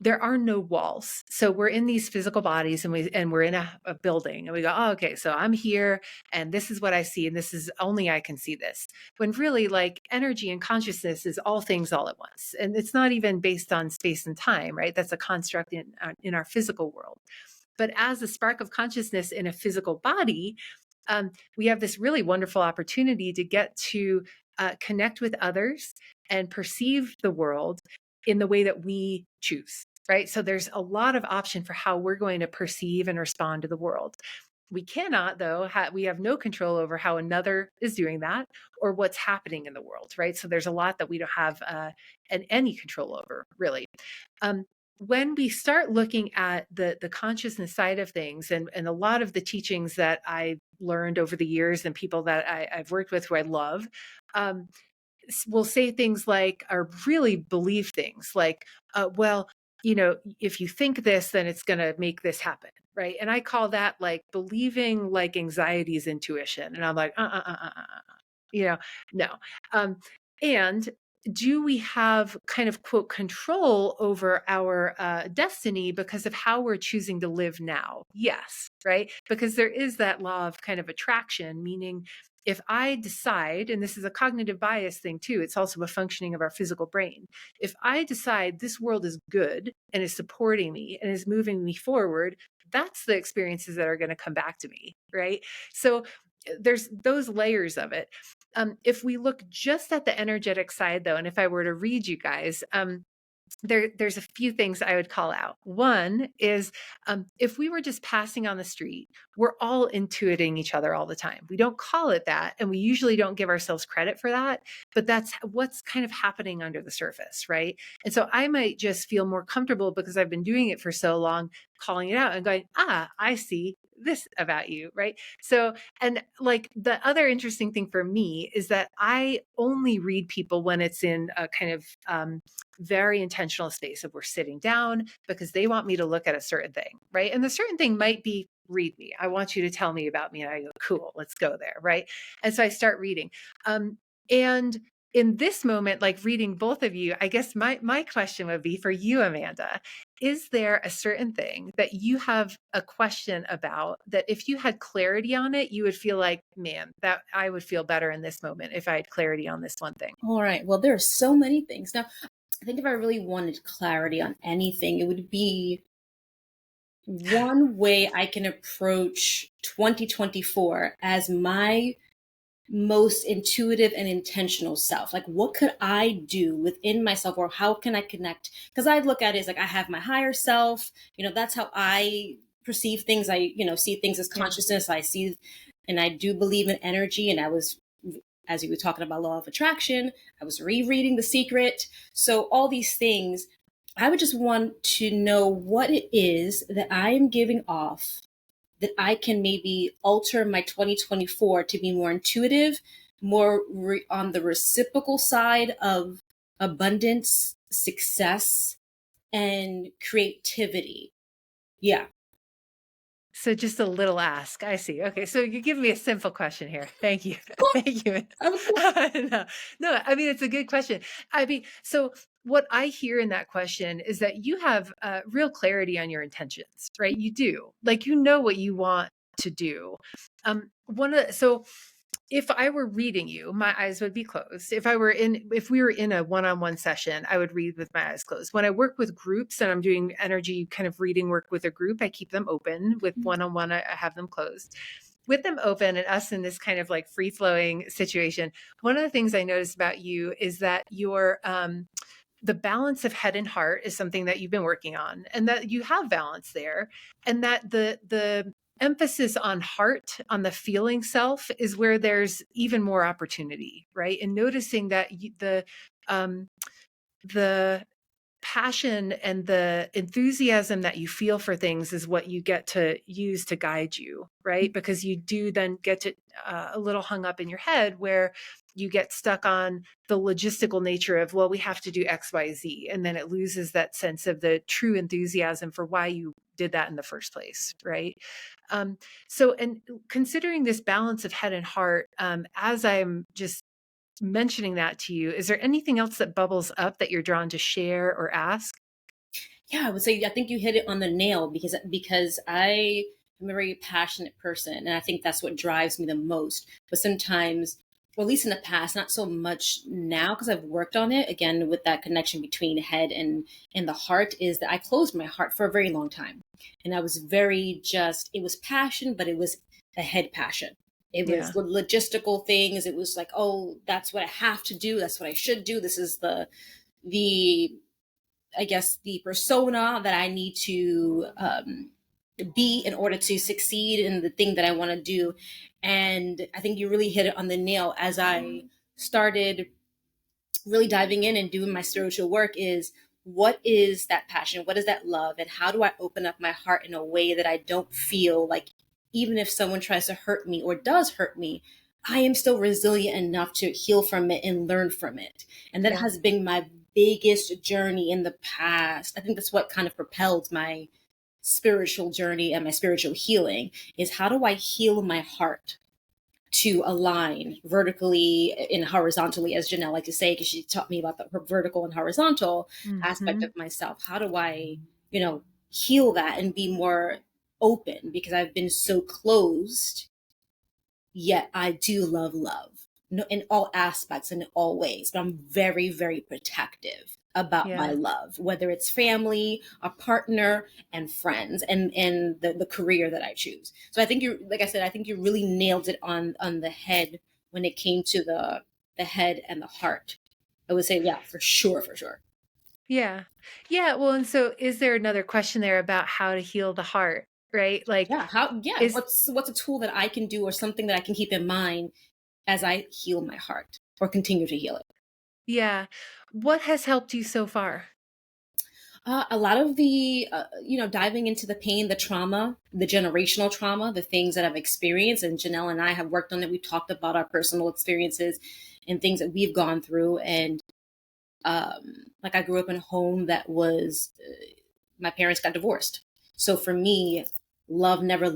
There are no walls. So we're in these physical bodies and we're in a building and we go, oh, okay, so I'm here and this is what I see and this is only I can see this. When really like energy and consciousness is all things all at once. And it's not even based on space and time, right? That's a construct in our physical world. But as a spark of consciousness in a physical body, we have this really wonderful opportunity to get to connect with others and perceive the world in the way that we choose, right? So there's a lot of option for how we're going to perceive and respond to the world. We cannot, though, we have no control over how another is doing that or what's happening in the world, right? So there's a lot that we don't have any control over, really. When we start looking at the consciousness side of things, and a lot of the teachings that I learned over the years and people that I've worked with who I love, will say things like, or really believe things like, well, if you think this, then it's going to make this happen. Right. And I call that like believing like anxiety's intuition. And I'm like, no. And do we have kind of quote control over our destiny because of how we're choosing to live now? Yes. Right. Because there is that law of kind of attraction, meaning if I decide, and this is a cognitive bias thing too, it's also a functioning of our physical brain. If I decide this world is good and is supporting me and is moving me forward, that's the experiences that are going to come back to me, right? So there's those layers of it. If we look just at the energetic side, though, and if I were to read you guys, there's a few things I would call out. One is if we were just passing on the street, we're all intuiting each other all the time. We don't call it that, and we usually don't give ourselves credit for that, but that's what's kind of happening under the surface, right? And so I might just feel more comfortable because I've been doing it for so long, calling it out and going, I see this about you, right? So, and like the other interesting thing for me is that I only read people when it's in a kind of very intentional space of we're sitting down because they want me to look at a certain thing, right? And the certain thing might be read me. I want you to tell me about me. And I go, cool, let's go there, right? And so I start reading. And in this moment, like reading both of you, I guess my question would be for you, Amanda, is there a certain thing that you have a question about that if you had clarity on it, you would feel like, man, that I would feel better in this moment if I had clarity on this one thing? all right. Well, there are so many things. Now, I think if I really wanted clarity on anything, it would be one way I can approach 2024 as my most intuitive and intentional self. Like, what could I do within myself, or how can I connect? Because I look at it as like I have my higher self. That's how I perceive things. I, see things as consciousness. I see, and I do believe in energy. And I was, as you were talking about law of attraction, I was rereading The Secret. So all these things, I would just want to know what it is that I am giving off that I can maybe alter my 2024 to be more intuitive, more on the reciprocal side of abundance, success, and creativity. Yeah. So just a little ask. I see. Okay. So you give me a simple question here. Thank you. Thank you. Of course. No, no, I mean, it's a good question. I mean, so what I hear in that question is that you have real clarity on your intentions, right? You do. Like, you know what you want to do. So if I were reading you, my eyes would be closed. If we were in a one-on-one session, I would read with my eyes closed. When I work with groups and I'm doing energy kind of reading work with a group, I keep them open. With one-on-one, I have them closed. With them open and us in this kind of like free-flowing situation, one of the things I noticed about you is that the balance of head and heart is something that you've been working on, and that you have balance there, and that the emphasis on heart, on the feeling self, is where there's even more opportunity, right? And noticing that the passion and the enthusiasm that you feel for things is what you get to use to guide you, right? Because you do then get to a little hung up in your head where you get stuck on the logistical nature of, well, we have to do X, Y, Z. And then it loses that sense of the true enthusiasm for why you did that in the first place, right? And considering this balance of head and heart, as I'm just mentioning that to you, is there anything else that bubbles up that you're drawn to share or ask? Yeah, I would say I think you hit it on the nail, because I am a very passionate person, and I think that's what drives me the most. But sometimes, or at least in the past, not so much now because I've worked on it again with that connection between head and the heart, is that I closed my heart for a very long time. And I was it was passion, but it was a head passion. It was logistical things. It was like, oh, that's what I have to do. That's what I should do. This is the I guess the persona that I need to be in order to succeed in the thing that I want to do. And I think you really hit it on the nail. As I started really diving in and doing my spiritual work, is what is that passion? What is that love? And how do I open up my heart in a way that I don't feel like, even if someone tries to hurt me or does hurt me, I am still resilient enough to heal from it and learn from it. And that has been my biggest journey in the past. I think that's what kind of propelled my spiritual journey and my spiritual healing, is how do I heal my heart to align vertically and horizontally, as Janelle liked to say, because she taught me about the vertical and horizontal aspect of myself. How do I, heal that and be more open? Because I've been so closed, yet I do love in all aspects and in all ways. But I'm very, very protective about my love, whether it's family, a partner, and friends, and the career that I choose. So I think like I said, I think you really nailed it on the head when it came to the head and the heart. I would say, yeah, for sure. Yeah. Yeah. Well, and so is there another question there about how to heal the heart, right? Like, what's a tool that I can do, or something that I can keep in mind as I heal my heart or continue to heal it? Yeah. What has helped you so far? A lot of the, diving into the pain, the trauma, the generational trauma, the things that I've experienced. And Janelle and I have worked on it. We talked about our personal experiences and things that we've gone through. And like, I grew up in a home that was, my parents got divorced. So for me, love never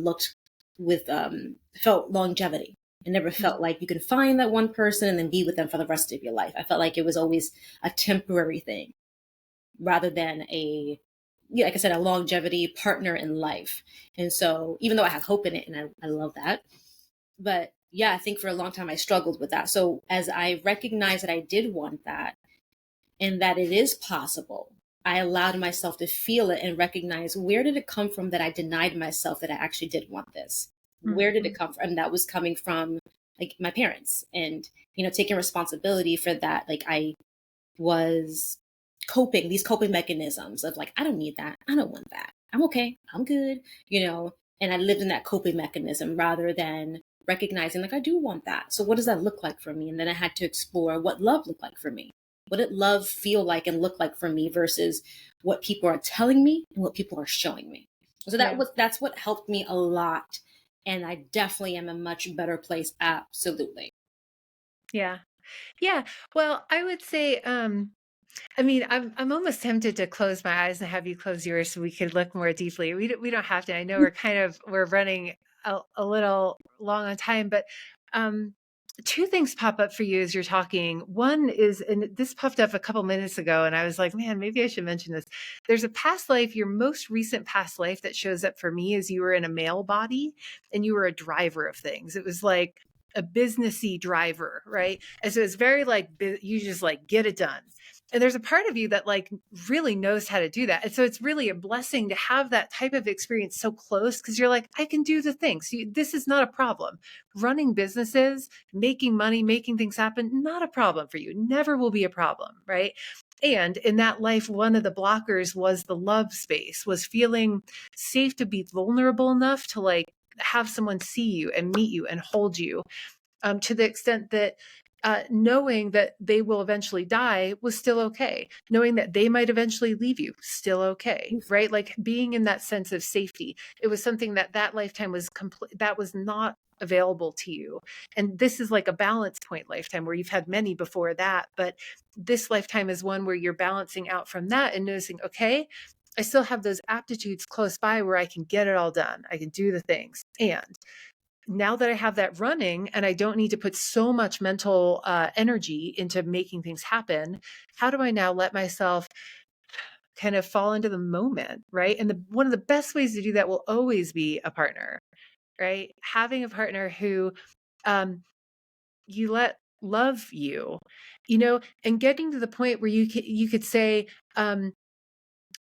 felt longevity. It never felt like you can find that one person and then be with them for the rest of your life. I felt like it was always a temporary thing, rather than like I said, a longevity partner in life. And so even though I have hope in it, and I love that, but yeah, I think for a long time I struggled with that. So as I recognized that I did want that and that it is possible, I allowed myself to feel it and recognize, where did it come from that I denied myself that I actually did want this? Where did it come from? And that was coming from, like, my parents, and, taking responsibility for that. Like, I was these coping mechanisms of, like, I don't need that. I don't want that. I'm okay. I'm good. And I lived in that coping mechanism rather than recognizing, like, I do want that. So what does that look like for me? And then I had to explore what love looked like for me. What did love feel like and look like for me versus what people are telling me and what people are showing me. So that's what helped me a lot. And I definitely am a much better place. Absolutely. Yeah. Yeah. Well, I would say, I mean, I'm almost tempted to close my eyes and have you close yours so we could look more deeply. We don't have to. I know we're running a little long on time, but um, two things pop up for you as you're talking. One is, and this popped up a couple minutes ago, and I was like, man, maybe I should mention this. There's a past life, your most recent past life that shows up for me is you were in a male body and you were a driver of things. It was like a businessy driver, right? And so it's very like you just like get it done. And there's a part of you that like really knows how to do that. And so it's really a blessing to have that type of experience so close because you're like, I can do the things. This is not a problem. Running businesses, making money, making things happen, not a problem for you. Never will be a problem, right? And in that life, one of the blockers was the love space, was feeling safe to be vulnerable enough to like have someone see you and meet you and hold you, to the extent that knowing that they will eventually die was still okay. Knowing that they might eventually leave you, still okay, right? Like being in that sense of safety. It was something that lifetime was complete. That was not available to you. And this is like a balance point lifetime where you've had many before that. But this lifetime is one where you're balancing out from that and noticing, okay, I still have those aptitudes close by where I can get it all done. I can do the things. And now that I have that running and I don't need to put so much mental energy into making things happen, how do I now let myself kind of fall into the moment, right? And one of the best ways to do that will always be a partner, right? Having a partner who you let love you, and getting to the point where you could say,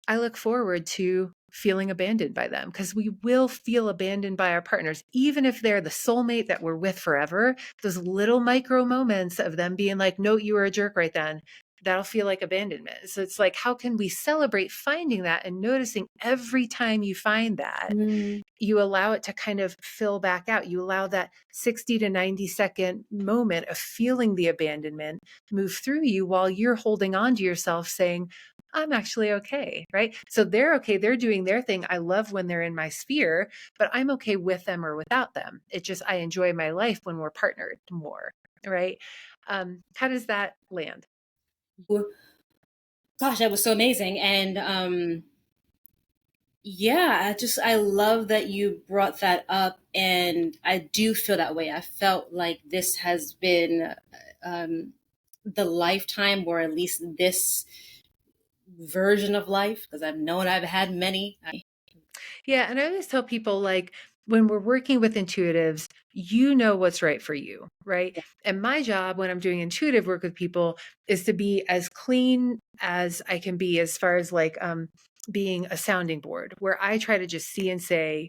I look forward to feeling abandoned by them, because we will feel abandoned by our partners, even if they're the soulmate that we're with forever. Those little micro moments of them being like, no, you were a jerk right then, that'll feel like abandonment. So it's like, how can we celebrate finding that and noticing every time you find that, you allow it to kind of fill back out. You allow that 60 to 90-second moment of feeling the abandonment move through you while you're holding on to yourself saying, I'm actually okay, right? So they're okay. They're doing their thing. I love when they're in my sphere, but I'm okay with them or without them. It just, I enjoy my life when we're partnered more, right? How does that land? Gosh, that was so amazing. And yeah, I love that you brought that up. And I do feel that way. I felt like this has been the lifetime, or at least this version of life, because I've known I've had many. Yeah. And I always tell people, like, when we're working with intuitives, you know what's right for you, right? And my job when I'm doing intuitive work with people is to be as clean as I can be, as far as like being a sounding board, where I try to just see and say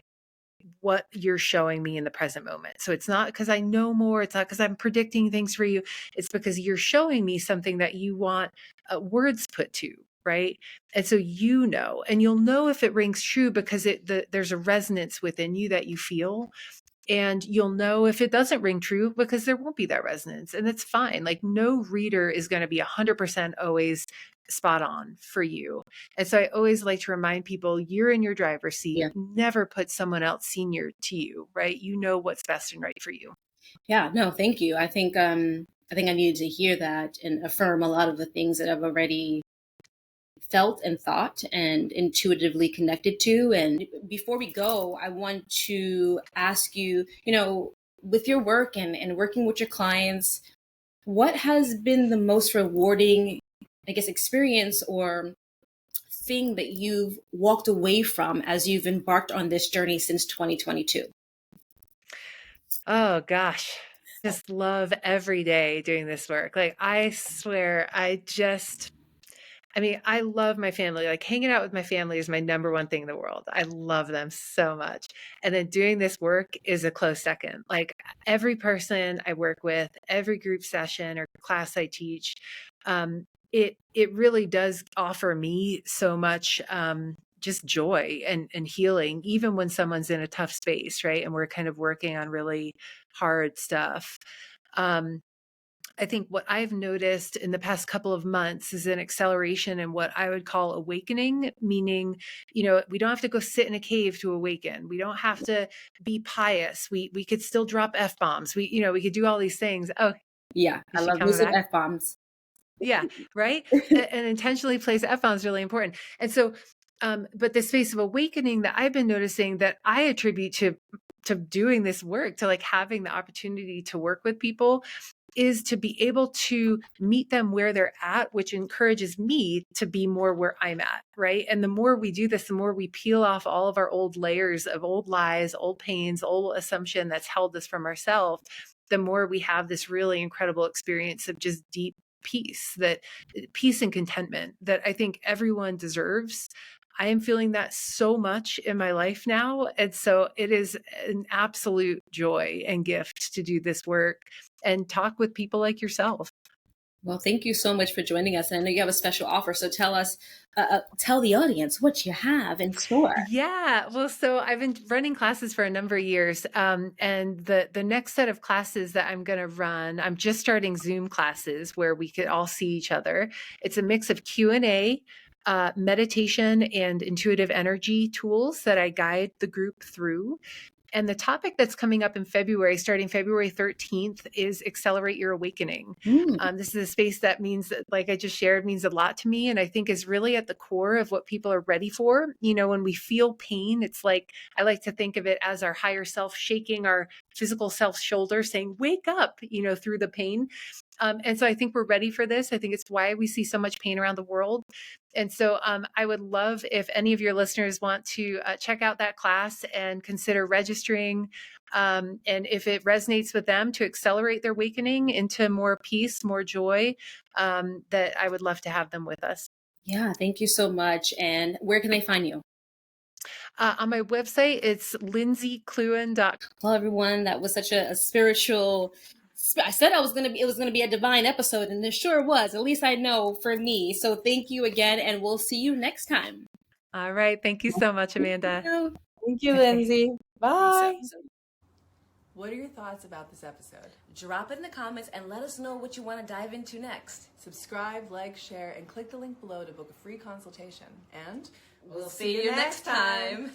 what you're showing me in the present moment. So it's not because I know more. It's not because I'm predicting things for you. It's because you're showing me something that you want words put to, right? And so and you'll know if it rings true because there's a resonance within you that you feel. And you'll know if it doesn't ring true because there won't be that resonance. And it's fine. Like, no reader is going to be 100% always spot on for you. And so I always like to remind people, you're in your driver's seat. Yeah. Never put someone else senior to you, right? You know what's best and right for you. Yeah, no, thank you. I think I needed to hear that and affirm a lot of the things that I've already felt and thought and intuitively connected to. And before we go, I want to ask you, with your work and working with your clients, what has been the most rewarding, I guess, experience or thing that you've walked away from as you've embarked on this journey since 2022? Oh gosh, just love every day doing this work. Like, I swear, I love my family. Like, hanging out with my family is my number one thing in the world. I love them so much. And then doing this work is a close second. Like, every person I work with, every group session or class I teach, it really does offer me so much just joy and healing, even when someone's in a tough space, right? And we're kind of working on really hard stuff. I think what I've noticed in the past couple of months is an acceleration in what I would call awakening, meaning, we don't have to go sit in a cave to awaken. We don't have to be pious. We could still drop F-bombs. We could do all these things. Oh, yeah, I love using F-bombs. Yeah, right. And intentionally place F-bomb is really important. And so, but the space of awakening that I've been noticing that I attribute to doing this work, to like having the opportunity to work with people, is to be able to meet them where they're at, which encourages me to be more where I'm at, right? And the more we do this, the more we peel off all of our old layers of old lies, old pains, old assumption that's held us from ourselves, the more we have this really incredible experience of just deep peace and contentment that I think everyone deserves. I am feeling that so much in my life now. And so it is an absolute joy and gift to do this work and talk with people like yourself. Well, thank you so much for joining us. And I know you have a special offer. So tell us, tell the audience what you have in store. Yeah. Well, so I've been running classes for a number of years. And the next set of classes that I'm going to run, I'm just starting Zoom classes where we could all see each other. It's a mix of Q&A, meditation, and intuitive energy tools that I guide the group through. And the topic that's coming up in February, starting February 13th, is Accelerate Your Awakening. This is a space that means, like I just shared, means a lot to me. And I think is really at the core of what people are ready for. You know, when we feel pain, it's like, I like to think of it as our higher self shaking our physical self shoulder saying, wake up, you know, through the pain. And so I think we're ready for this. I think it's why we see so much pain around the world. And so I would love if any of your listeners want to check out that class and consider registering. And if it resonates with them, to accelerate their awakening into more peace, more joy, that I would love to have them with us. Yeah, thank you so much. And where can they find you? On my website, it's lindseykluin.com. Well, everyone, that was such a spiritual. I said it was going to be a divine episode, and it sure was. At least I know for me. So thank you again, and we'll see you next time. All right. Thank you so much, Amanda. Thank you, Lindsay. Bye. What are your thoughts about this episode? Drop it in the comments and let us know what you want to dive into next. Subscribe, like, share, and click the link below to book a free consultation. And We'll see you next time.